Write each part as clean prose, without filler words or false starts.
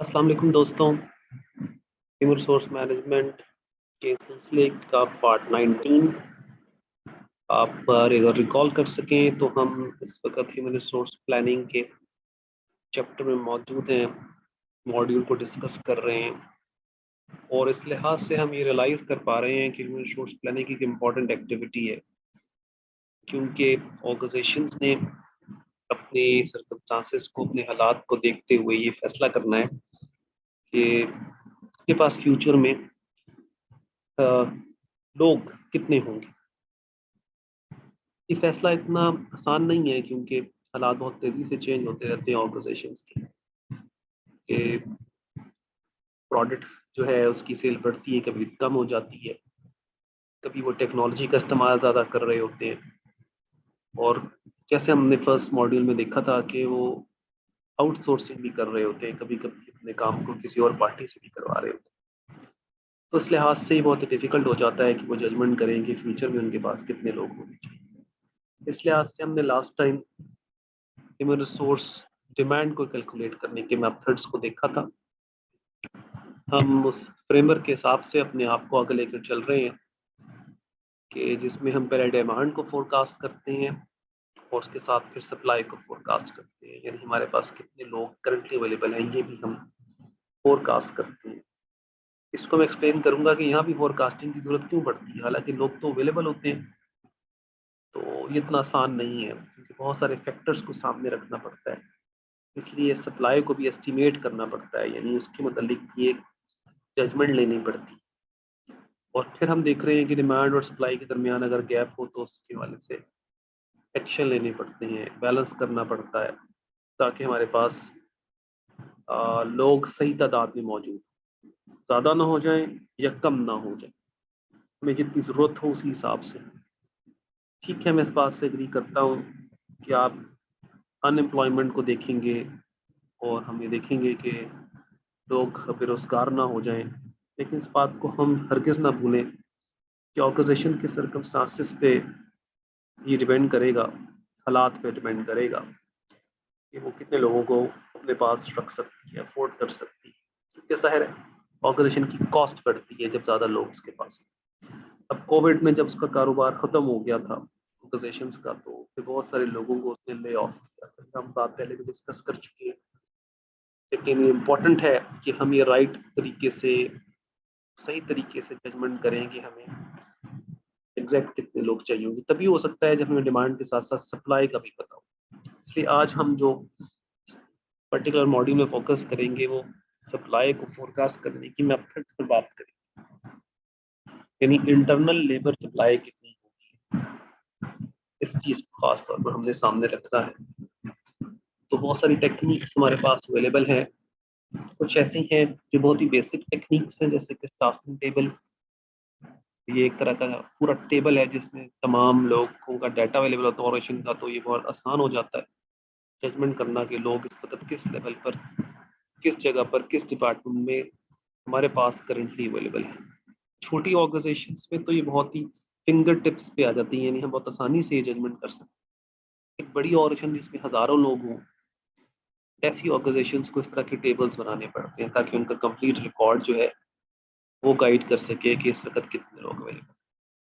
अस्सलाम वालेकुम दोस्तों। ह्यूमन रिसोर्स मैनेजमेंट के सिलसिले का पार्ट 19 आप अगर रिकॉल कर सकें तो हम इस वक्त ह्यूमन रिसोर्स प्लानिंग के चैप्टर में मौजूद हैं, मॉड्यूल को डिस्कस कर रहे हैं और इस लिहाज से हम ये रियलाइज़ कर पा रहे हैं कि ह्यूमन रिसोर्स प्लानिंग एक इम्पॉर्टेंट एक्टिविटी है, क्योंकि ऑर्गेनाइजेशंस ने अपने सर्कमस्टांसेस को, अपने हालात को देखते हुए ये फैसला करना है कि उसके पास फ्यूचर में अ, लोग कितने होंगे। ये फैसला इतना आसान नहीं है, क्योंकि हालात बहुत तेजी से चेंज होते रहते हैं ऑर्गेनाइजेशंस के प्रोडक्ट जो है उसकी सेल बढ़ती है, कभी कम हो जाती है, कभी वो टेक्नोलॉजी का इस्तेमाल ज़्यादा कर रहे होते हैं। और जैसे हमने फर्स्ट मॉड्यूल में देखा था कि वो आउटसोर्सिंग भी कर रहे होते हैं, कभी कभी अपने काम को किसी और पार्टी से भी करवा रहे होते हैं। तो इस लिहाज से ही बहुत डिफिकल्ट हो जाता है कि वो जजमेंट करें कि फ्यूचर में उनके पास कितने लोग होने चाहिए। इस लिहाज से हमने last time human resource demand को कैलकुलेट करने के मेथड्स को देखा था। हम उस फ्रेमवर्क के हिसाब से अपने आप को आगे लेकर चल रहे हैं कि जिसमें हम पहले डिमांड को फोरकास्ट करते हैं और उसके साथ फिर सप्लाई को फोरकास्ट करते हैं, यानी हमारे पास कितने लोग करंटली अवेलेबल हैं ये भी हम फोरकास्ट करते हैं। इसको मैं एक्सप्लेन करूंगा कि यहाँ भी फोरकास्टिंग की जरूरत क्यों पड़ती है। हालांकि लोग तो अवेलेबल होते हैं, तो ये इतना आसान नहीं है, क्योंकि बहुत सारे फैक्टर्स को सामने रखना पड़ता है। इसलिए सप्लाई को भी एस्टिमेट करना पड़ता है, यानी उसके मतलब ये जजमेंट लेनी पड़ती है। और फिर हम देख रहे हैं कि डिमांड और सप्लाई के दरमियान अगर गैप हो तो उसके वाले से एक्शन लेने पड़ते हैं, बैलेंस करना पड़ता है, ताकि हमारे पास लोग सही तादाद में मौजूद, ज़्यादा ना हो जाए या कम ना हो जाए, हमें जितनी ज़रूरत हो उसी हिसाब से। ठीक है, मैं इस बात से एग्री करता हूँ कि आप अनएम्प्लॉयमेंट को देखेंगे और हम ये देखेंगे कि लोग बेरोजगार ना हो जाएं, लेकिन इस बात को हम हरगिज़ ना भूलें कि ऑर्गेनाइजेशन के सर्कमस्टांसेस पे ये डिपेंड करेगा, हालात पे डिपेंड करेगा कि वो कितने लोगों को अपने पास रख सकती है, अफोर्ड कर सकती है। क्योंकि जाहिर है ऑर्गेनाइजेशन की कॉस्ट बढ़ती है जब ज़्यादा लोग उसके पास हैं। अब कोविड में जब उसका कारोबार ख़त्म हो गया था ऑर्गेनाइजेशन का, तो फिर बहुत सारे लोगों को उसने ले ऑफ किया था। हम बात पहले भी डिस्कस कर चुके हैं, लेकिन ये इम्पोर्टेंट है कि हम ये राइट तरीके से, सही तरीके से जजमेंट करें कि हमें एग्जैक्ट कितने लोग चाहिए होंगे। तभी हो सकता है जब हमें डिमांड के साथ साथ सप्लाई का भी पता हो। इसलिए आज हम जो पर्टिकुलर मॉड्यूल में फोकस करेंगे वो सप्लाई को फोरकास्ट करने की मेथड पर बात करेंगे, यानी इंटरनल लेबर सप्लाई कितनी होगी, इस चीज को खास तौर पर हमने सामने रखना है। तो बहुत सारी टेक्निक्स हमारे पास अवेलेबल हैं। कुछ ऐसी हैं जो बहुत ही बेसिक टेक्निक्स हैं, जैसे कि स्टाफिंग टेबल। ये एक तरह का पूरा टेबल है जिसमें तमाम लोगों का डाटा अवेलेबल होता है ऑपरेशन का, तो ये बहुत आसान हो जाता है जजमेंट करना कि लोग इस वक्त किस लेवल पर, किस जगह पर, किस डिपार्टमेंट में हमारे पास करंटली अवेलेबल है। छोटी ऑर्गेनाइजेशंस में तो ये बहुत ही फिंगर टिप्स पे आ जाती है, यानी हम बहुत आसानी से ये जजमेंट कर सकते हैं। एक बड़ी ऑर्गेनाइजेशन जिसमें हजारों लोग हों, ऐसी ऑर्गेनाइजेशंस को इस तरह के टेबल्स बनाने पड़ते हैं ताकि उनका कंप्लीट रिकॉर्ड जो है वो गाइड कर सके कि इस वक्त कितने लोग अवेलेबल।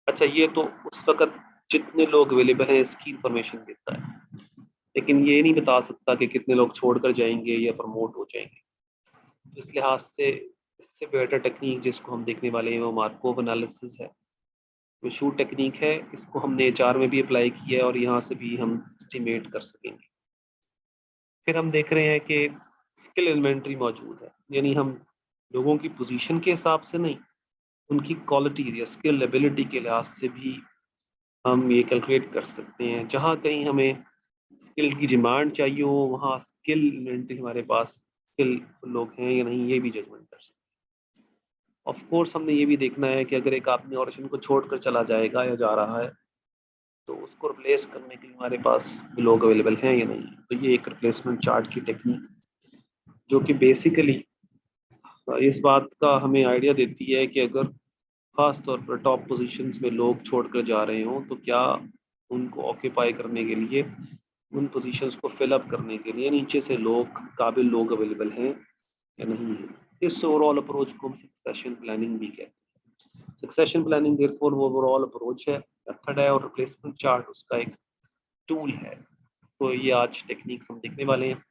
अच्छा, ये तो उस वक्त जितने लोग अवेलेबल हैं इसकी इंफॉर्मेशन देता है, लेकिन ये नहीं बता सकता कि कितने लोग छोड़कर जाएंगे या प्रमोट हो जाएंगे। तो इस लिहाज से इससे बेटर टेक्निक जिसको हम देखने वाले हैं वो मार्कोव एनालिसिस है। मशहूर टेक्निक है, इसको हमने एचआर में भी अप्लाई किया है और यहाँ से भी हम एस्टिमेट कर सकेंगे। फिर हम देख रहे हैं कि स्किल इन्वेंट्री मौजूद है, यानी हम लोगों की पोजीशन के हिसाब से नहीं, उनकी क्वालिटी या स्किल एबिलिटी के लिहाज से भी हम ये कैलकुलेट कर सकते हैं। जहाँ कहीं हमें स्किल की डिमांड चाहिए हो, वहाँ स्किल इन्वेंट्री हमारे पास स्किल लोग हैं या नहीं, ये भी जजमेंट कर सकते हैं। ऑफ कोर्स हमने ये भी देखना है कि अगर एक आदमी ऑपरेशन को छोड़कर चला जाएगा या जा रहा है, तो उसको रिप्लेस करने के लिए हमारे पास लोग अवेलेबल हैं या नहीं। तो ये एक रिप्लेसमेंट चार्ट की टेक्निक, जो कि बेसिकली इस बात का हमें आइडिया देती है कि अगर खास तौर पर टॉप पोजीशंस में लोग छोड़कर जा रहे हों, तो क्या उनको ऑक्यूपाई करने के लिए, उन पोजीशंस को फिल अप करने के लिए नीचे से लोग, काबिल लोग अवेलेबल हैं या नहीं है। इस ओवरऑल अप्रोच को हम सक्सेशन प्लानिंग भी कहते हैं। सक्सेशन प्लानिंग देयरफॉर वो ओवरऑल अप्रोच है, मेथड है, और रिप्लेसमेंट चार्ट उसका एक टूल है। तो ये आज टेक्निक्स हम देखने वाले हैं।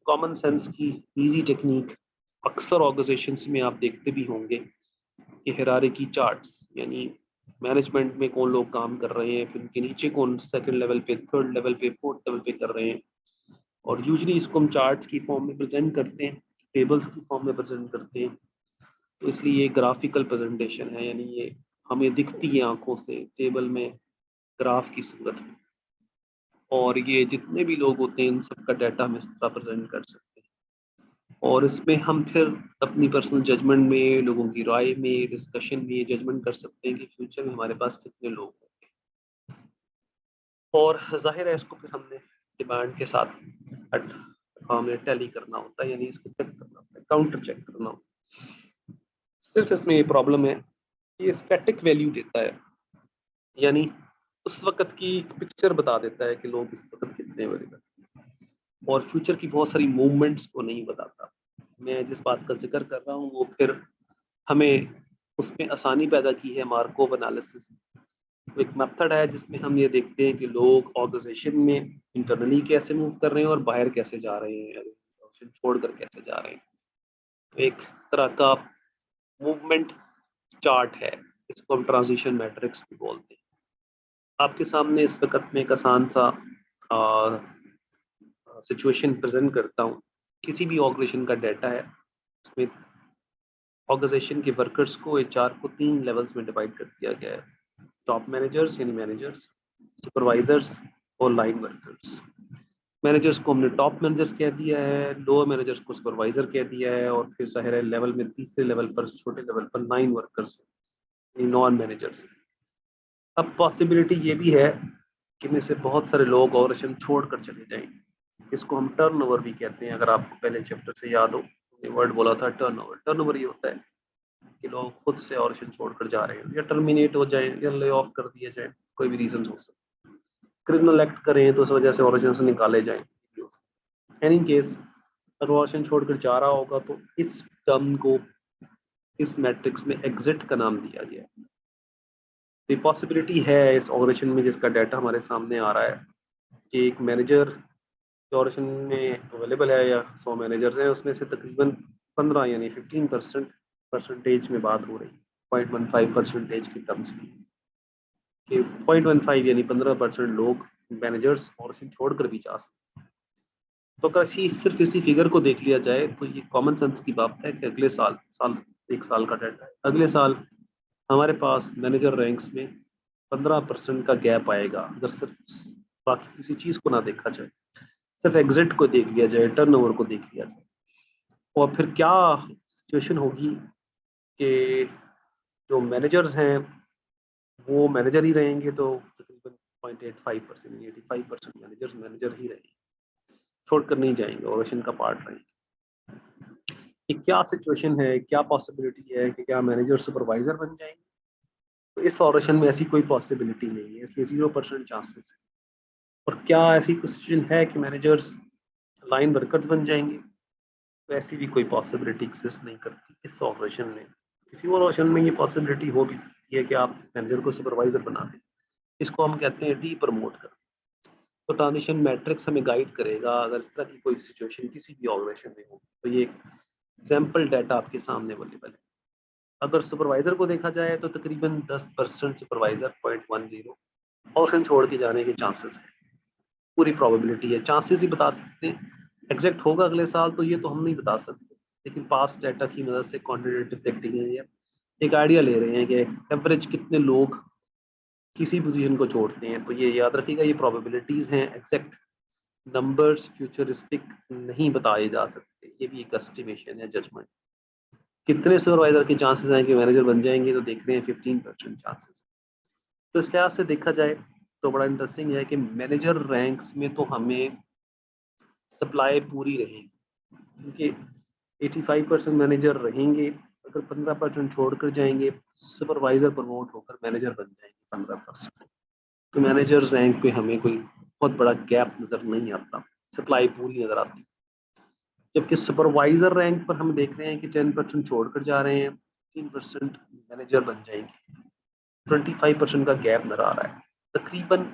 कॉमन सेंस की इजी टेक्निक अक्सर ऑर्गेनाइजेशंस में आप देखते भी होंगे कि हायरार्की चार्ट्स, यानी मैनेजमेंट में कौन लोग काम कर रहे हैं, फिर उनके नीचे कौन सेकंड लेवल पे, थर्ड लेवल पे, फोर्थ लेवल पे कर रहे हैं, और यूजुअली इसको हम चार्ट्स की फॉर्म में प्रेजेंट करते हैं, टेबल्स की फॉर्म में प्रेजेंट करते हैं। तो इसलिए ये ग्राफिकल प्रेजेंटेशन है, यानी ये हमें दिखती है आंखों से टेबल में ग्राफ की सूरत में, और ये जितने भी लोग होते हैं इन सबका डाटा हम इस तरह प्रेजेंट कर सकते हैं। और इसमें हम फिर अपनी पर्सनल जजमेंट में, लोगों की राय में, डिस्कशन में जजमेंट कर सकते हैं कि फ्यूचर में हमारे पास कितने लोग होंगे। और जाहिर है इसको फिर हमने डिमांड के साथ हमें टैली करना होता है, यानी इसको चेक करना होता है, काउंटर चेक करना होता है। सिर्फ इसमें ये प्रॉब्लम है, ये स्टैटिक वैल्यू देता है, यानी उस वक्त की पिक्चर बता देता है कि लोग इस वक्त कितने बजे तक, और फ्यूचर की बहुत सारी मूवमेंट्स को नहीं बताता। मैं जिस बात का जिक्र कर रहा हूँ वो फिर हमें उसमें आसानी पैदा की है मार्कोव एनालिसिस। तो एक मेथड है जिसमें हम ये देखते हैं कि लोग ऑर्गेनाइजेशन में इंटरनली कैसे मूव कर रहे हैं और बाहर कैसे जा रहे हैं, ऑर्गेनाइजेशन छोड़कर कैसे जा रहे हैं। तो एक तरह का मूवमेंट चार्ट है, इसको हम ट्रांजिशन मैट्रिक्स भी बोलते हैं। आपके सामने इस वक्त में एक आसान सा सिचुएशन प्रेजेंट करता हूँ। किसी भी ऑर्गेनाइजेशन का डाटा है, इसमें ऑर्गेनाइजेशन के वर्कर्स को, एचआर को 3 लेवल्स में डिवाइड कर दिया गया है। टॉप मैनेजर्स यानी मैनेजर्स, सुपरवाइजर्स और लाइन वर्कर्स। मैनेजर्स को हमने टॉप मैनेजर्स कह दिया है, लोअर मैनेजर्स को सुपरवाइजर कह दिया है, और फिर जाहिर है लेवल में तीसरे लेवल पर, छोटे लेवल पर लाइन वर्कर्स नॉन मैनेजर्स। अब पॉसिबिलिटी ये भी है कि में से बहुत सारे लोग ऑर्गेनाइजेशन छोड़कर चले जाएं। इसको हम टर्नओवर भी कहते हैं। अगर आपको पहले चैप्टर से याद हो, ये वर्ड बोला था टर्नओवर। टर्नओवर ये होता है कि लोग खुद से ऑर्गेनाइजेशन छोड़कर जा रहे हैं, या टर्मिनेट हो जाए, या ले ऑफ कर दिए जाए, कोई भी रीजन हो सकता है। क्रिमिनल एक्ट करें तो उस वजह से ऑर्गेनाइजेशन से निकाले जाएं। एनी केस, अगर ऑर्गेनाइजेशन छोड़कर जा रहा होगा तो इस टर्म को इस मैट्रिक्स में एग्जिट का नाम दिया गया है। तो पॉसिबिलिटी है इस ऑर्गेनाइजेशन में जिसका डाटा हमारे सामने आ रहा है कि एक मैनेजर ऑर्गेनाइजेशन में अवेलेबल है, या 100 मैनेजर्स हैं, उसमें से तकरीबन 15 यानी 15% परसेंटेज में बात हो रही है, 0.15% के टर्म्स में, कि 0.15 यानी 15% लोग मैनेजर्स ऑर्गेनाइजेशन छोड़कर भी जा सकते हैं। तो अगर सिर्फ इसी फिगर को देख लिया जाए तो ये कॉमन सेंस की बात है कि अगले साल एक साल का डाटा है, अगले साल हमारे पास मैनेजर रैंक्स में 15% का गैप आएगा, अगर सिर्फ बाकी किसी चीज को ना देखा जाए, सिर्फ एग्जिट को देख लिया जाए, टर्नओवर को देख लिया जाए। और फिर क्या सिचुएशन होगी कि जो मैनेजर्स हैं वो मैनेजर ही रहेंगे, तो तकरीबन 0.85% 85% मैनेजर ही रहेंगे, छोड़कर नहीं जाएंगे, ऑर्गेनाइजेशन का पार्ट रहेंगे। कि क्या सिचुएशन है, क्या पॉसिबिलिटी है कि क्या मैनेजर सुपरवाइजर बन जाएंगे? तो इस ऑर्गेनाइजेशन में ऐसी कोई पॉसिबिलिटी नहीं है, इसलिए 0% चांसेस है। और क्या ऐसी कोई सिचुएशन है कि मैनेजर्स लाइन वर्कर्स बन जाएंगे? तो ऐसी भी कोई पॉसिबिलिटी एग्जिस्ट नहीं करती इस ऑर्गेनाइजेशन में। किसी और ऑर्गेनाइजेशन में ये पॉसिबिलिटी हो भी सकती है कि आप मैनेजर को सुपरवाइजर बना दें, इसको हम कहते हैं डी प्रमोट कर। तो ट्रांजिशन मैट्रिक्स हमें गाइड करेगा अगर इस तरह की कोई सिचुएशन किसी भी ऑर्गेनाइजेशन में हो। तो ये सैंपल डाटा आपके सामने अवेलेबल है। अगर सुपरवाइजर को देखा जाए तो तकरीबन 10% सुपरवाइजर 0.10 ऑप्शन छोड़ के जाने के चांसेस है, पूरी प्रोबेबिलिटी है। चांसेस ही बता सकते हैं, एग्जैक्ट होगा अगले साल तो ये तो हम नहीं बता सकते, लेकिन पास्ट डाटा की मदद से क्वांटिटेटिव टेक्निक एक आइडिया ले रहे हैं कि एवरेज कितने लोग किसी पोजीशन को छोड़ते हैं। तो ये याद रखिएगा, ये प्रोबेबिलिटीज हैं, एग्जैक्ट नंबर्स फ्यूचरिस्टिक नहीं बताए जा सकते, ये भी एक एस्टिमेशन है, जजमेंट। कितने सुपरवाइजर के चांसेस हैं कि मैनेजर बन जाएंगे, तो देख रहे हैं 15% चांसेस। तो इस लिहाज से देखा जाए तो बड़ा इंटरेस्टिंग है कि मैनेजर रैंक्स में तो हमें सप्लाई पूरी रहेगी, क्योंकि 85% मैनेजर रहेंगे। अगर 15% छोड़कर जाएंगे, सुपरवाइजर प्रमोट होकर मैनेजर बन जाएंगे 15%। तो मैनेजर रैंक पे हमें कोई बहुत बड़ा गैप नजर नहीं आता, सप्लाई पूरी नजर आती। जबकि सुपरवाइजर रैंक पर हम देख रहे हैं कि 10% छोड़कर जा रहे हैं, 15% मैनेजर बन जाएंगे, 25% का गैप नजर आ रहा है। तकरीबन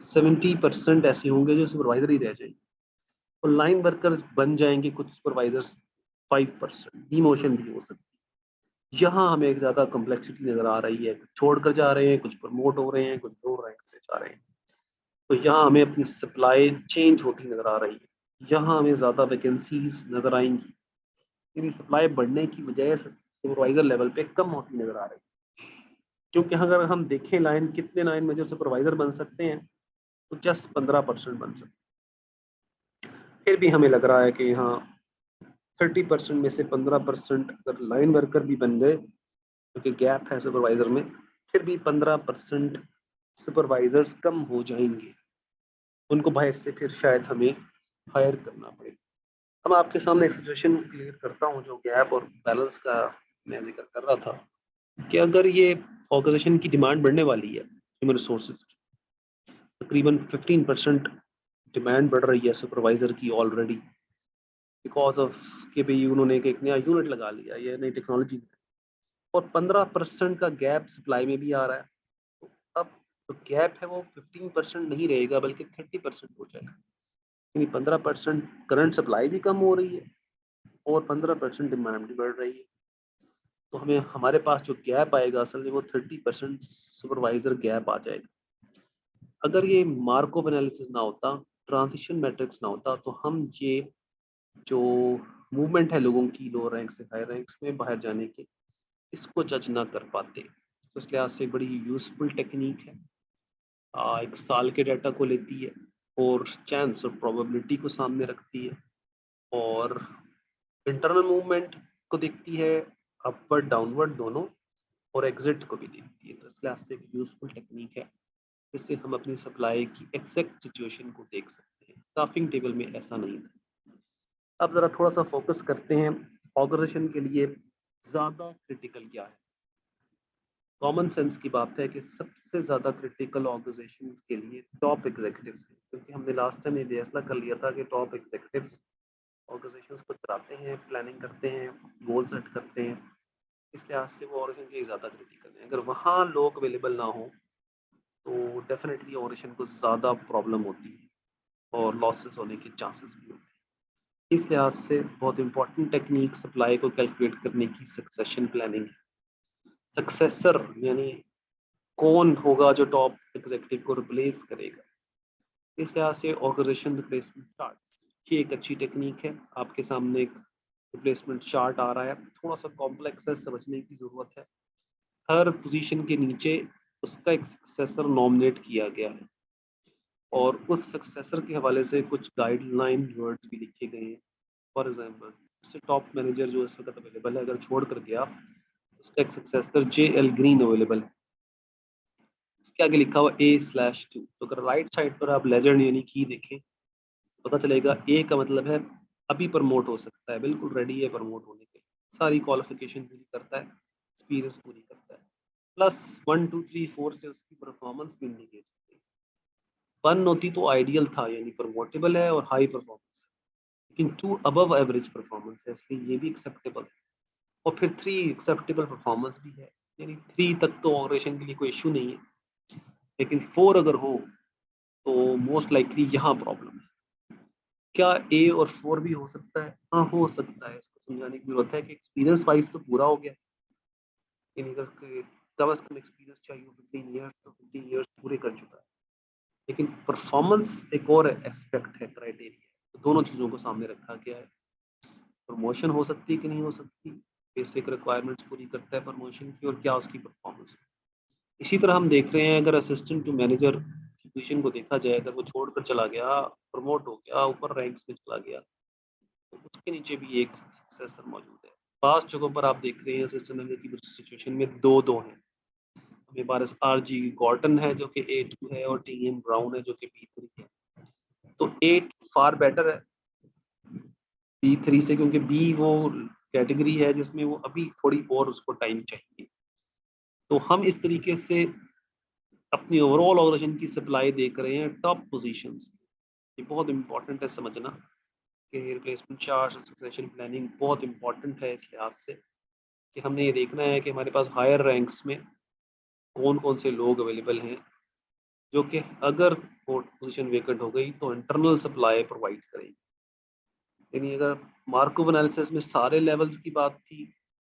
70% ऐसे होंगे जो सुपरवाइजर ही रह जाएंगे और लाइन वर्कर्स बन जाएंगे कुछ सुपरवाइजर्स 5%। डिमोशन भी हो सकती है। यहाँ हमें एक ज्यादा कॉम्प्लेक्सिटी नजर आ रही है, कुछ छोड़कर जा रहे हैं, कुछ प्रमोट हो रहे हैं, कुछ लोअर रैंक से जा रहे हैं। तो यहाँ हमें अपनी सप्लाई चेंज होती नजर आ रही है, यहाँ हमें ज्यादा वैकेंसीज नजर आएंगी, यानी सप्लाई बढ़ने की बजाय सुपरवाइजर लेवल पे कम होती नजर आ रही है। क्योंकि अगर हम देखें लाइन कितने लाइन में जो सुपरवाइजर बन सकते हैं तो जस्ट 15% बन सकते हैं। फिर भी हमें लग रहा है कि यहाँ 30% में से 15% अगर लाइन वर्कर भी बन गए, क्योंकि गैप है सुपरवाइजर में, फिर भी 15% सुपरवाइजर्स कम हो जाएंगे, उनको बाहर से फिर शायद हमें हायर करना पड़े। अब आपके सामने एक सिचुएशन क्लियर करता हूँ जो गैप और बैलेंस का मैं जिक्र कर रहा था, कि अगर ये ऑर्गेनाइजेशन की डिमांड बढ़ने वाली है ह्यूमन रिसोर्सेज की, तकरीबन 15% डिमांड बढ़ रही है सुपरवाइजर की ऑलरेडी, बिकॉज ऑफ कि भाई उन्होंने एक नया यूनिट लगा लिया, ये नई टेक्नोलॉजी, और 15% का गैप सप्लाई में भी आ रहा है। तो अब जो गैप है वो 15% नहीं रहेगा बल्कि 30% हो जाएगा, यानी 15% करंट सप्लाई भी कम हो रही है और 15% डिमांड भी बढ़ रही है। तो हमें हमारे पास जो गैप आएगा असल में वो 30% सुपरवाइजर गैप आ जाएगा। अगर ये मार्कोव एनालिसिस ना होता, ट्रांजिशन मैट्रिक्स ना होता, तो हम ये जो मूवमेंट है लोगों की लोअर रैंक से हायर रैंक्स में बाहर जाने की, इसको जज ना कर पाते। तो इस लिहाज से बड़ी यूजफुल टेक्निक है। एक साल के डाटा को लेती है और चांस और प्रोबेबिलिटी को सामने रखती है और इंटरनल मूवमेंट को देखती है, अपवर्ड डाउनवर्ड दोनों, और एग्जिट को भी देखती है। तो इस लिहाज से एक यूजफुल टेक्निक है, जिससे हम अपनी सप्लाई की एग्जैक्ट सिचुएशन को देख सकते हैं। स्टाफिंग टेबल में ऐसा नहीं था। अब जरा थोड़ा सा फोकस करते हैं ऑर्गेनाइजेशन के लिए ज्यादा क्रिटिकल क्या है। कॉमन सेंस की बात है कि सबसे ज्यादा क्रिटिकल ऑर्गेनाइजेशन के लिए टॉप एग्जीक्यूटिव्स हैं, क्योंकि हमने लास्ट टाइम ये फैसला कर लिया था कि टॉप एग्जीक्यूटिव्स ऑर्गेनाइजेशंस को चलाते हैं, प्लानिंग करते हैं, गोल सेट करते हैं। इस लिहाज से वो ऑर्गेनाइजेशन के लिए ज़्यादा क्रिटिकल है। अगर वहाँ लोग अवेलेबल ना हो तो डेफिनेटली ऑर्गेनाइजेशन को ज़्यादा प्रॉब्लम होती है और लॉसेस होने के चांसेस भी होते हैं। इस लिहाज से बहुत इंपॉर्टेंट टेक्निक सप्लाई को कैलकुलेट करने की सक्सेशन प्लानिंग है। सक्सेसर यानी कौन होगा जो टॉप एग्जीक्यूटिव को रिप्लेस करेगा। इस लिहाज से ऑर्गेनाइजेशन रिप्लेसमेंट चार्ट्स ये एक अच्छी टेक्निक है। आपके सामने एक रिप्लेसमेंट चार्ट आ रहा है, थोड़ा सा कॉम्प्लेक्स है, समझने की जरूरत है। हर पोजीशन के नीचे उसका एक सक्सेसर नॉमिनेट किया गया है और उस सक्सेसर के हवाले से कुछ गाइडलाइन वर्ड्स भी लिखे गए हैं। फॉर एग्जांपल उससे टॉप मैनेजर जो इस वक्त अवेलेबल है अगर छोड़ कर गया, उसका एक सक्सेसर JL ग्रीन अवेलेबल है, उसके आगे लिखा हुआ A/2। तो अगर राइट साइड पर आप लेजेंड यानी की देखें, पता चलेगा A का मतलब है अभी प्रमोट हो सकता है, बिल्कुल रेडी है प्रमोट होने के लिए, सारी क्वालिफिकेशन पूरी करता है, एक्सपीरियंस पूरी करता है, प्लस 1 2 3 4 से उसकी परफॉर्मेंस भी इंडिकेट होती है। 1 होती तो आइडियल था, यानी प्रमोटेबल है और हाई परफॉर्मेंस है, लेकिन 2 अबव एवरेज परफॉर्मेंस है, इसलिए ये भी एक्सेप्टेबल है। और फिर 3 एक्सेप्टेबल परफॉर्मेंस भी है, यानी 3 तक तो ऑपरेशन के लिए कोई इशू नहीं है, लेकिन 4 अगर हो तो मोस्ट लाइकली यहाँ प्रॉब्लम है। क्या A और 4 भी हो सकता है? हाँ हो सकता है। इसको समझाने की जरूरत है कि एक्सपीरियंस वाइज तो पूरा हो गया, यानी अगर कम से कम एक्सपीरियंस चाहिए 15 ईयर्स तो 15 ईयर्स पूरे कर चुका है, लेकिन परफॉर्मेंस एक और एस्पेक्ट है, क्राइटेरिया। तो दोनों चीज़ों को सामने रखा गया है। प्रमोशन हो सकती है कि नहीं हो सकती, बेसिक रिक्वायरमेंट्स पूरी करता है प्रमोशन की, और क्या उसकी परफॉर्मेंस है। इसी तरह हम देख रहे हैं अगर असिस्टेंट टू मैनेजर की पोजीशन को देखा जाए, अगर वो छोड़कर चला गया, प्रमोट हो गया, ऊपर रैंक्स में चला गया, तो उसके नीचे भी एक सक्सेसर मौजूद है। पांच जगहों पर आप देख रहे हैं असिस्टेंट मैनेजर की सिचुएशन में दो दो हैं। हमें पास RG गॉर्टन है जो कि A2 है और TM ब्राउन है जो कि B3 है। तो A2 फार बेटर है B3 से, क्योंकि B वो कैटेगरी है जिसमें वो अभी थोड़ी और उसको टाइम चाहिए। तो हम इस तरीके से अपनी ओवरऑल ऑर्गेनाइजेशन की सप्लाई देख रहे हैं टॉप पोजीशंस। ये बहुत इंपॉर्टेंट है समझना कि रिप्लेसमेंट चार्ट और सक्सेशन प्लानिंग बहुत इंपॉर्टेंट है इस लिहाज से कि हमने ये देखना है कि हमारे पास हायर रैंक्स में कौन कौन से लोग अवेलेबल हैं जो कि अगर पोजीशन वेकेंट हो गई तो इंटरनल सप्लाई प्रोवाइड करेगी। यानी अगर मार्कोव एनालिसिस में सारे लेवल्स की बात थी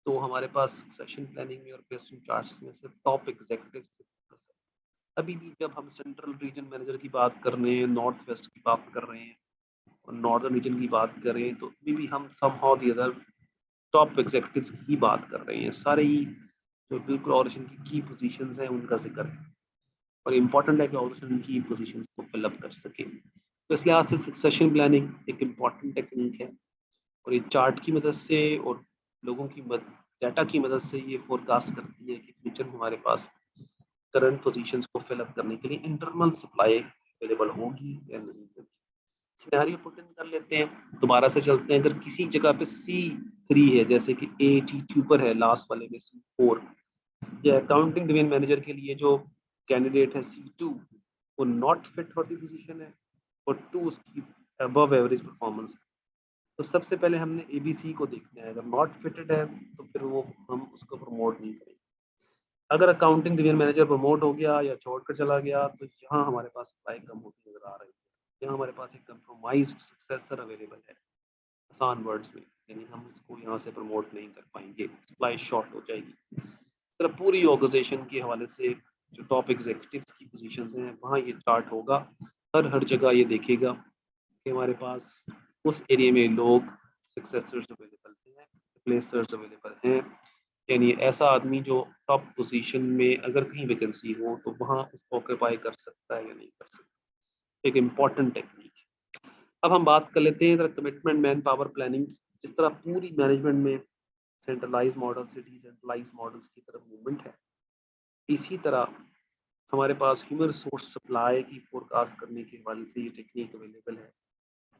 तो हमारे पास सक्सेशन प्लानिंग में और प्लेसमेंट चार्ट्स में से टॉप एग्जीक्यूटिव्स। अभी भी जब हम सेंट्रल रीजन मैनेजर की बात कर रहे हैं, नॉर्थ वेस्ट की बात कर रहे हैं और नॉर्दर्न रीजन की बात करें तो अभी भी हम somehow the other top executives की बात कर रहे हैं। सारे ही जो बिल्कुल ऑर्गेनाइजेशन की पोजीशंस हैं उनका जिक्र है और इम्पॉर्टेंट है कि ऑर्गेनाइजेशन की पोजीशंस को फिलअप कर सके। तो इस लिहाज से सक्सेशन प्लानिंग एक इम्पॉर्टेंट टेक्निक है और ये चार्ट की मदद से और लोगों की डाटा की मदद से ये फोरकास्ट करती है कि फ्यूचर में हमारे पास करंट पोजीशंस को फिलअप करने के लिए इंटरनल सप्लाई अवेलेबल होगी या नहीं होगी। सिनेरियो पुट इन कर लेते हैं, दोबारा से चलते हैं। अगर किसी जगह पे C3 है, जैसे कि A पर है लास्ट वाले में C4, या अकाउंटिंग डिवीजन मैनेजर के लिए जो कैंडिडेट है C2 वो not fit for the position है और 2 उसकी अबव एवरेज परफॉर्मेंस है। तो सबसे पहले हमने ABC को देखना है। अगर नॉट फिटेड है तो फिर वो हम उसको प्रमोट नहीं करेंगे। अगर अकाउंटिंग डिवीजन मैनेजर प्रमोट हो गया या छोड़कर चला गया तो यहाँ हमारे पास सप्लाई कम होती नजर आ रही है। यहाँ हमारे पास एक कंप्रोमाइज्ड सक्सेसर अवेलेबल है। आसान वर्ड्स में यानी हम इसको यहाँ से प्रमोट नहीं कर पाएंगे, सप्लाई शॉर्ट हो जाएगी। सिर्फ पूरी ऑर्गेनाइजेशन के हवाले से जो टॉप एग्जीक्यूटिव्स की पोजीशंस हैं वहाँ ये चार्ट होगा। हर जगह ये देखेगा कि हमारे पास उस एरिया में लोग सक्सेसर्स अवेलेबल हैं, रिप्लेसर्स अवेलेबल हैं। यानी ऐसा आदमी जो टॉप पोजीशन में अगर कहीं वैकेंसी हो तो वहाँ उसको ऑक्यूपाई कर सकता है या नहीं कर सकता। एक इम्पॉर्टेंट टेक्निक। अब हम बात कर लेते हैं कमिटमेंट मैन पावर प्लानिंग। जिस तरह पूरी मैनेजमेंट में सेंट्रलाइज मॉडल से डिसेंट्रलाइज मॉडल्स की तरफ मूवमेंट है, इसी तरह हमारे पास ह्यूमन रिसोर्स सप्लाई की फोरकास्ट करने के हवाले से ये टेक्निक अवेलेबल है।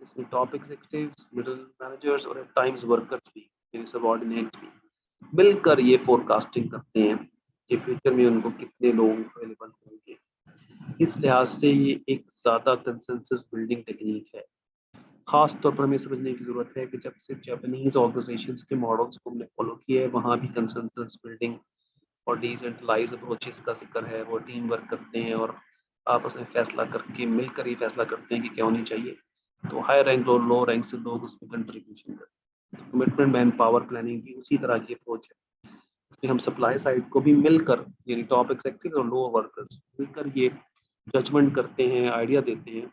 इसमें टॉप एग्जीक्यूटिव्स, मिडिल मैनेजर्स और एट टाइम्स वर्कर्स भी, यानी सबऑर्डिनेट्स भी मिलकर ये फोरकास्टिंग करते हैं कि फ्यूचर में उनको कितने लोग अवेलेबल होंगे। इस लिहाज से ये एक ज़्यादा कंसेंसस बिल्डिंग टेक्निक है। खास तौर पर हमें समझने की जरूरत है कि जब से जापानीज ऑर्गेनाइजेशंस के मॉडल्स को हमने फॉलो किया है वहाँ भी कंसेंसस बिल्डिंग और डिसेंट्रलाइज अप्रोचेस का जिक्र है। वो टीम वर्क करते हैं और आपस में फैसला करके मिलकर ही फैसला करते हैं कि क्या होनी चाहिए। तो हाई रैंक और लो रैंक से लोग उसमें कंट्रीब्यूशन करते हैं। कमिटमेंट मैन पावर प्लानिंग की उसी तरह की अप्रोच है। इसमें हम सप्लाई साइड को भी मिलकर यानी टॉप एग्जीक्यूटिव और लो वर्कर्स मिलकर ये जजमेंट करते हैं, आइडिया देते हैं,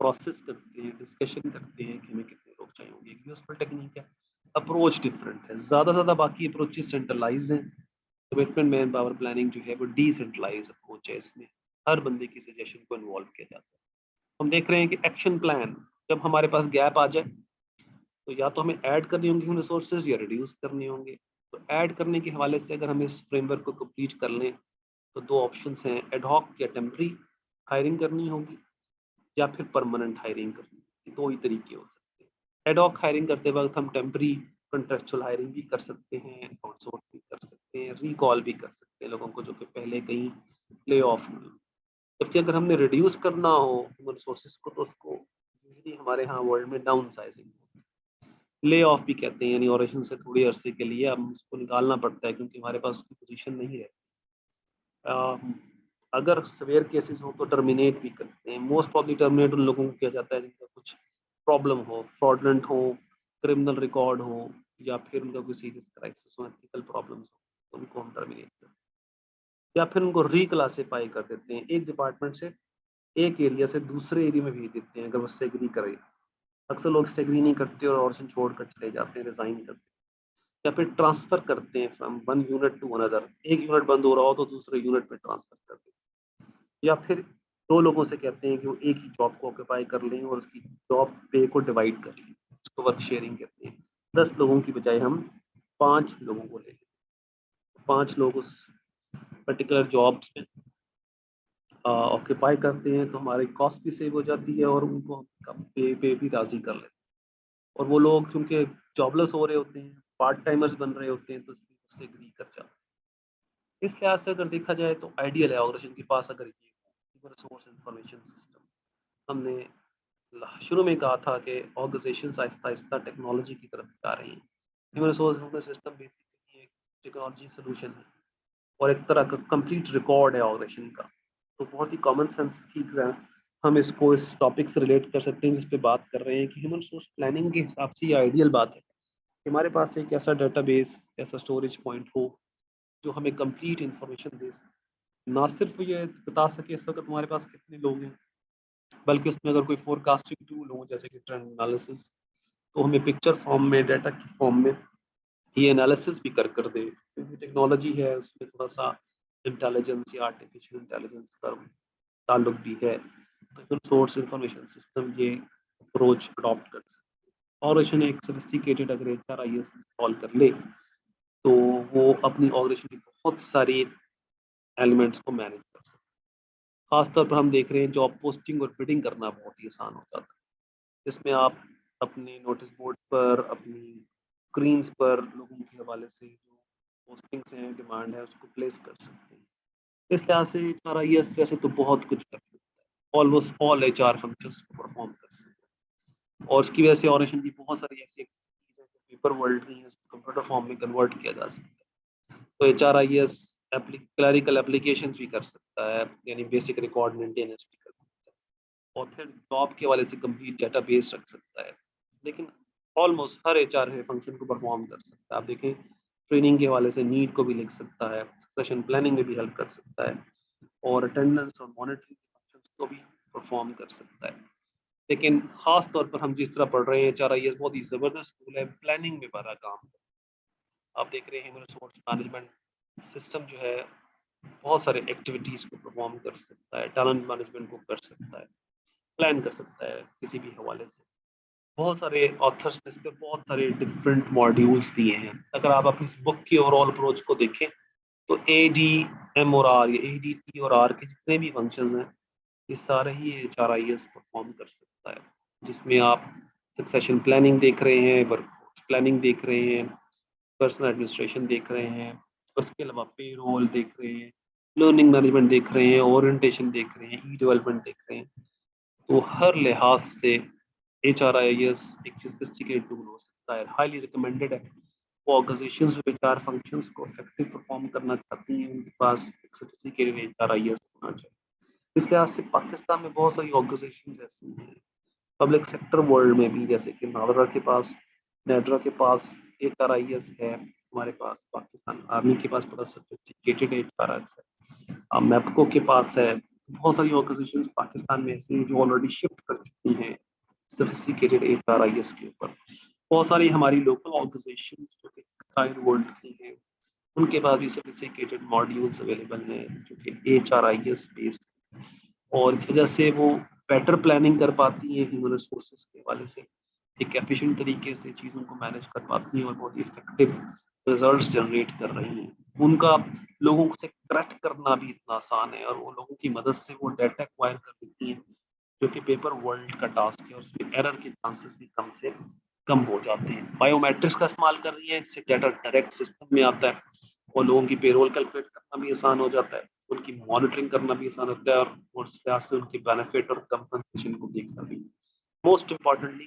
प्रोसेस करते हैं, डिस्कशन करते हैं कि हमें कितने लोग चाहिए होंगे। एक यूजफुल टेक्निक है। अप्रोच डिफरेंट है, ज़्यादा बाकी अप्रोचेस सेंट्रलाइज हैं। कमिटमेंट मैन पावर प्लानिंग जो है वो डिसेंट्रलाइज अप्रोच है। इसमें हर बंदे की सजेशन को इन्वॉल्व किया जाता है। हम देख रहे हैं कि एक्शन प्लान जब हमारे पास गैप आ जाए तो या तो हमें ऐड करनी होंगी रिसोर्सेज या रिड्यूस करने होंगे। तो ऐड करने के हवाले से अगर हम इस फ्रेमवर्क को कंप्लीट कर लें तो 2 ऑप्शंस हैं, एडहॉक या टेम्पररी हायरिंग करनी होगी या फिर परमानेंट हायरिंग करनी होगी। 2 ही तरीके हो सकते हैं। एडहॉक हायरिंग करते वक्त हम टेम्पररी कॉन्ट्रेक्चुअल हायरिंग भी कर सकते हैं, आउटसोर्स भी कर सकते हैं, रिकॉल भी कर सकते हैं लोगों को जो कि पहले कहीं ले ऑफ हुए। जबकि अगर हमने रिड्यूस करना हो रिसोर्सेज को तो उसको यूजुअली हमारे यहाँ वर्ल्ड में डाउन साइजिंग ले ऑफ भी कहते हैं, यानी ऑपरेशन से थोड़ी अरसे के लिए हम उसको निकालना पड़ता है क्योंकि हमारे पास उसकी पोजीशन नहीं रहती। अगर सवेयर केसेस हो तो टर्मिनेट भी करते हैं। मोस्ट प्रॉब्ली टर्मिनेट उन लोगों को किया जाता है जिनका कुछ प्रॉब्लम हो, फ्रॉडलेंट हो, क्रिमिनल रिकॉर्ड हो या फिर उनका कोई सीरियस क्राइसिस हो, एथिकल प्रॉब्लम्स हो, तो उनको हम टर्मिनेट करते हैं या फिर उनको रिक्लासीफाई कर देते हैं। एक डिपार्टमेंट से एक एरिया से दूसरे एरिया में भेज देते हैं अगर वो एग्री करे। अक्सर लोग इससे एग्री नहीं करते और ऑर्गेनाइजेशन छोड़कर चले जाते हैं, रिजाइन करते हैं या फिर ट्रांसफर करते हैं from one unit to another. एक यूनिट बंद हो रहा हो तो दूसरे यूनिट में ट्रांसफर कर देते हैं या फिर 2 लोगों से कहते हैं कि वो एक ही जॉब को ऑक्यूपाई कर लें और उसकी जॉब पे को डिवाइड कर लें, उसको वर्क शेयरिंग कहते हैं। 10 लोगों की बजाय हम 5 लोगों को ले लें। 5 लोग उस पर्टिकुलर जॉब्स में ऑक्यूपाई करते हैं तो हमारी कॉस्ट भी सेव हो जाती है और उनको कम पे भी राजी कर लेते हैं। और वो लोग क्योंकि जॉबलेस हो रहे होते हैं, पार्ट टाइमर्स बन रहे होते हैं तो उससे एग्री कर जाते हैं। इस लिहाज से अगर देखा जाए तो आइडियल है ऑर्गेनाइजेशन के पास अगर ये रिसोर्स इंफॉर्मेशन सिस्टम हमने शुरू में कहा था कि ऑर्गेनाइजेशंस आहिस्ता-आहिस्ता टेक्नोलॉजी की तरफ जा रही हैं। ह्यूमन रिसोर्स सिस्टम बेसिकली एक टेक्नोलॉजी सॉल्यूशन है और एक तरह का कंप्लीट रिकॉर्ड है ऑर्गेनाइजेशन का। तो बहुत ही कॉमन सेंस की हम इसको इस टॉपिक से रिलेट कर सकते हैं जिस पे बात कर रहे हैं कि ह्यूमन रिसोर्स प्लानिंग के हिसाब से ये आइडियल बात है कि हमारे पास एक ऐसा डेटाबेस, ऐसा स्टोरेज पॉइंट हो जो हमें कंप्लीट इंफॉर्मेशन दे सके। ना सिर्फ ये बता सके इस वक्त तुम्हारे पास कितने लोग हैं, बल्कि उसमें अगर कोई फोरकास्टिंग टूल हो जैसे कि ट्रेंड एनालिसिस, तो हमें पिक्चर फॉर्म में, डाटा की फॉर्म में ये एनालिसिस भी कर दे। क्योंकि टेक्नोलॉजी है उसमें थोड़ा सा इंटेलिजेंस या आर्टिफिशियल इंटेलिजेंस का ताल्लुक भी है। तो सोर्स इंफॉर्मेशन सिस्टम ये अप्रोच अडॉप्ट कर सकते हैं। और एक सोफिस्टिकेटेड अगर HRIS इंस्टॉल कर ले तो वो अपनी ऑर्गेनाइजेशन की बहुत सारी एलिमेंट्स को मैनेज कर सकते हैं। खासतौर पर हम देख रहे हैं जॉब पोस्टिंग और बिडिंग करना बहुत ही आसान हो जाता है, जिसमें आप अपने नोटिस बोर्ड पर, अपनी स्क्रीन्स पर लोगों के हवाले से जो पोस्टिंग्स हैं, डिमांड है, उसको प्लेस कर सकते हैं। इस लिहाज से HRIS वैसे तो बहुत कुछ कर सकता है, ऑलमोस्ट ऑल HR फंक्शंस को परफॉर्म कर सकता है। और उसकी वजह से ऑरेशन की बहुत सारी ऐसी चीज़ें जो पेपर वर्ल्ड की हैं उसको कंप्यूटर फॉर्म में कन्वर्ट किया जा सकता है। तो HRIS क्लरिकल एप्लीकेशंस भी कर सकता है, यानी बेसिक रिकॉर्ड मेंटेनेंस भी कर सकता है, और फिर जॉब के हवाले से कंप्लीट डेटाबेस रख सकता है। लेकिन ऑलमोस्ट हर HR फंक्शन को परफॉर्म कर सकता है। आप देखें ट्रेनिंग के हवाले से नीड को भी लिख सकता है, सेशन प्लानिंग में भी हेल्प कर सकता है, और अटेंडेंस और मॉनिटरिंग फंक्शंस को भी परफॉर्म कर सकता है। लेकिन खास तौर पर हम जिस तरह पढ़ रहे हैं HRIS बहुत ही ज़बरदस्त टूल है, प्लानिंग में बड़ा काम है। आप देख रहे हैं ह्यूमन रिसोर्स मैनेजमेंट सिस्टम जो है बहुत सारे एक्टिविटीज़ को परफॉर्म कर सकता है, टैलेंट मैनेजमेंट को कर सकता है, प्लान कर सकता है किसी भी हवाले से। बहुत सारे ऑथर्स ने इस पे बहुत सारे डिफरेंट मॉड्यूल्स दिए हैं। अगर आप अपनी इस बुक की ओवरऑल अप्रोच को देखें तो ADM और R, या ADT और R के जितने भी फंक्शंस हैं ये सारे ही HRIS परफॉर्म कर सकता है, जिसमें आप सक्सेशन प्लानिंग देख रहे हैं, वर्कफोर्स प्लानिंग देख रहे हैं, पर्सनल एडमिनिस्ट्रेशन देख रहे हैं, उसके अलावा पेरोल देख रहे हैं, लर्निंग मैनेजमेंट देख रहे हैं, ओरिएंटेशन देख रहे हैं, डेवलपमेंट देख रहे हैं। तो हर लिहाज से HRIS एक सोफिस्टिकेटेड टूल हो सकता है, हाईली रिकमेंडेड है। वो ऑर्गेनाइजेशंस जो HR फंक्शंस को इफेक्टिव परफॉर्म करना चाहती हैं उनके पास एक सोफिस्टिकेटेड HRIS होना चाहिए। इस लिहाज से पाकिस्तान में बहुत सारी ऑर्गेनाइजेशंस ऐसी हैं, पब्लिक सेक्टर वर्ल्ड में भी, जैसे कि नादरा के पास, नेडरा के पास HRIS है, हमारे पास पाकिस्तान आर्मी के पास बड़ा सोफिस्टिकेटेड HRIS है, मैप्को के पास है। बहुत सारी ऑर्गेनाइजेशंस पाकिस्तान में ऐसी हैं जो ऑलरेडी शिफ्ट कर चुकी हैं सोफिस्टिकेटेड HRIS के ऊपर। बहुत सारी हमारी लोकल ऑर्गेनाइजेशंस जो कि साइड वर्ल्ड की हैं उनके पास भी सोफिस्टिकेटेड मॉड्यूल्स अवेलेबल हैं जो कि HRIS बेस्ड, और इस वजह से वो बेटर प्लानिंग कर पाती हैं ह्यूमन रिसोर्सेज के हवाले से, एक एफिशिएंट तरीके से चीज़ों को मैनेज कर पाती हैं और बहुत ही इफेक्टिव रिजल्ट्स जनरेट कर रही हैं। उनका लोगों से करेक्ट करना भी इतना आसान है और वो लोगों की मदद से वो डाटा एक्वायर कर लेती हैं, जो कि पेपर वर्ल्ड का टास्क है और उसमें एरर के चांसेस भी कम से कम हो जाते हैं। बायोमेट्रिक्स का इस्तेमाल कर रही है, इससे डाटा डायरेक्ट सिस्टम में आता है और लोगों की पेरोल कैलकुलेट करना भी आसान हो जाता है, उनकी मॉनिटरिंग करना भी आसान होता है, और उस लिहाज से उनकी बेनिफिट और कंपनसेशन को देखना भी। मोस्ट इम्पॉर्टेंटली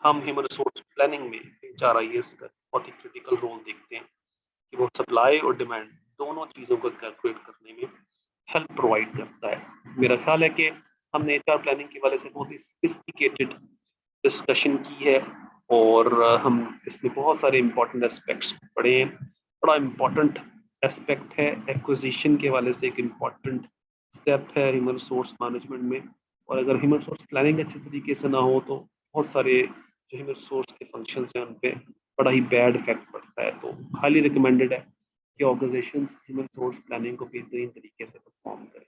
हम ह्यूमन रिसोर्स प्लानिंग में HRIS का बहुत ही क्रिटिकल रोल देखते हैं कि वो सप्लाई और डिमांड दोनों चीज़ों को कैलकुलेट करने में हेल्प प्रोवाइड करता है। मेरा ख्याल है कि हमने HR प्लानिंग के वाले से बहुत ही सोफिस्टिकेटेड डिस्कशन की है, और हम इसमें बहुत सारे इंपॉर्टेंट एस्पेक्ट्स पढ़े हैं। बड़ा इम्पॉर्टेंट एस्पेक्ट है एक्विजिशन के वाले से, एक इम्पॉर्टेंट स्टेप है ह्यूमन रिसोर्स मैनेजमेंट में, और अगर ह्यूमन रिसोर्स प्लानिंग अच्छे तरीके से ना हो तो बहुत सारे जो ह्यूमन रिसोर्स के फंक्शंस हैं उन पे बड़ा ही बैड इफेक्ट पड़ता है। तो हाईली रिकमेंडेड है कि ऑर्गेनाइजेशंस ह्यूमन रिसोर्स प्लानिंग को बेहतरीन तरीके से परफॉर्म करें।